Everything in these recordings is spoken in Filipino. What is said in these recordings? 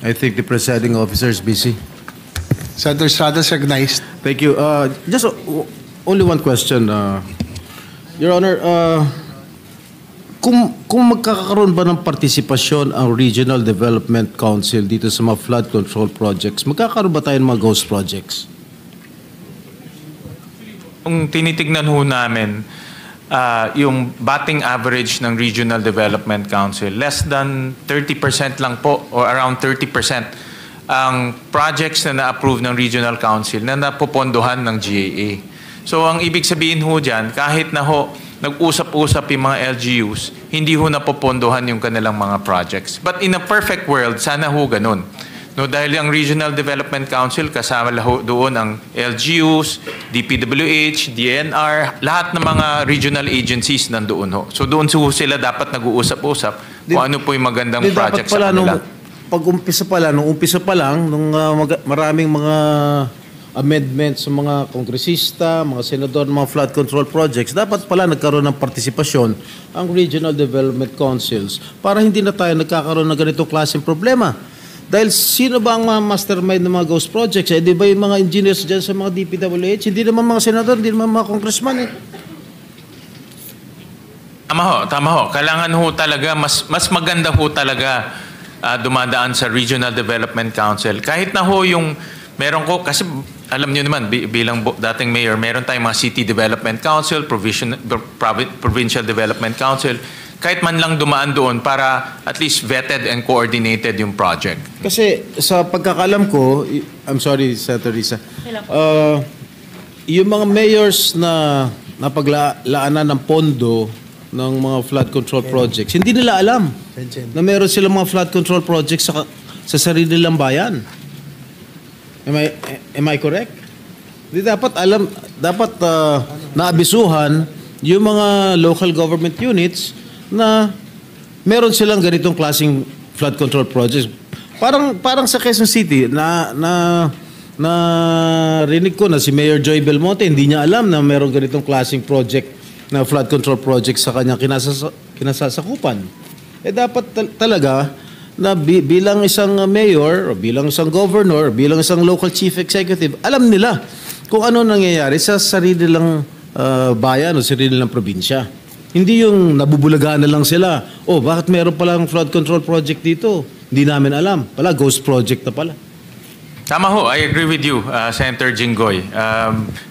I think the presiding officer is busy. Senator Estrada is recognized. Thank you. Just only one question. Your Honor, kung magkakaroon ba ng partisipasyon ang Regional Development Council dito sa mga flood control projects, magkakaroon ba tayo ng mga ghost projects? Kung tinitignan ho namin, yung batting average ng Regional Development Council, less than 30% lang po or around 30% ang projects na na-approve ng Regional Council na napopondohan ng GAA. So ang ibig sabihin ho dyan, kahit na ho nag-usap-usap yung mga LGUs, hindi ho napopondohan yung kanilang mga projects. But in a perfect world, sana ho ganun. No, dahil ang Regional Development Council, kasama doon ang LGUs, DPWH, DNR, lahat ng mga regional agencies nandoon ho. So doon sila dapat nag-uusap-usap kung ano po yung magandang project sa kanila. Nung umpisa pa lang, maraming mga amendments sa mga kongresista, mga senador, mga flood control projects, dapat pala nagkaroon ng partisipasyon ang Regional Development Councils para hindi na tayo nagkakaroon ng ganitong klaseng problema. Dahil sino ba ang mastermind ng mga ghost projects? Di ba yung mga engineers dyan sa mga DPWH? Hindi naman mga senador, hindi naman mga congressman eh. Tama ho. Kailangan ho talaga, mas maganda ho talaga dumadaan sa Regional Development Council. Kahit na ho yung meron ko, kasi alam niyo naman, bilang dating mayor, meron tayong mga City Development Council, Provincial Development Council, kahit man lang dumaan doon para at least vetted and coordinated yung project. Kasi sa pagkakalam ko, I'm sorry, Senator Risa, yung mga mayors na napaglaanan ng pondo ng mga flood control projects, hindi nila alam na meron silang mga flood control projects sa sarili nilang bayan. Am I correct? Di dapat alam, dapat naabisuhan yung mga local government units na meron silang ganitong klaseng flood control projects. Parang sa Quezon City na rinig ko na si Mayor Joy Belmonte, hindi niya alam na meron ganitong klaseng project na flood control project sa kanyang kinasasakupan. Dapat talaga na bilang isang mayor, o bilang isang governor, o bilang isang local chief executive, alam nila kung ano nangyayari sa sarili nilang bayan o sarili nilang probinsya. Hindi yung nabubulagaan na lang sila. Bakit meron palang flood control project dito? Hindi namin alam. Ghost project na pala. Tama ho, I agree with you, Senator Jinggoy.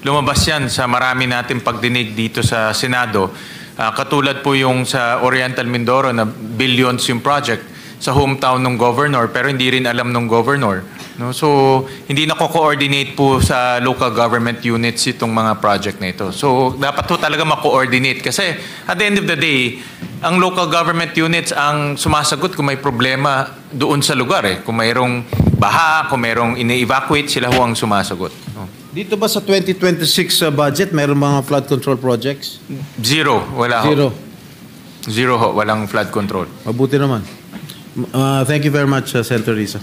Lumabas yan sa marami nating pagdinig dito sa Senado. Katulad po yung sa Oriental Mindoro na billions yung project sa hometown ng governor pero hindi rin alam ng governor. No? So, hindi na ko-coordinate po sa local government units itong mga project na ito. So, dapat po talaga ma-coordinate kasi at the end of the day, ang local government units ang sumasagot kung may problema doon sa lugar. Kung mayroong baha, kung mayroong ine-evacuate, sila ho ang sumasagot. No? Dito ba sa 2026 budget, mayroong mga flood control projects? Zero. Wala ho. Zero ho. Walang flood control. Mabuti naman. Thank you very much, Senator Risa.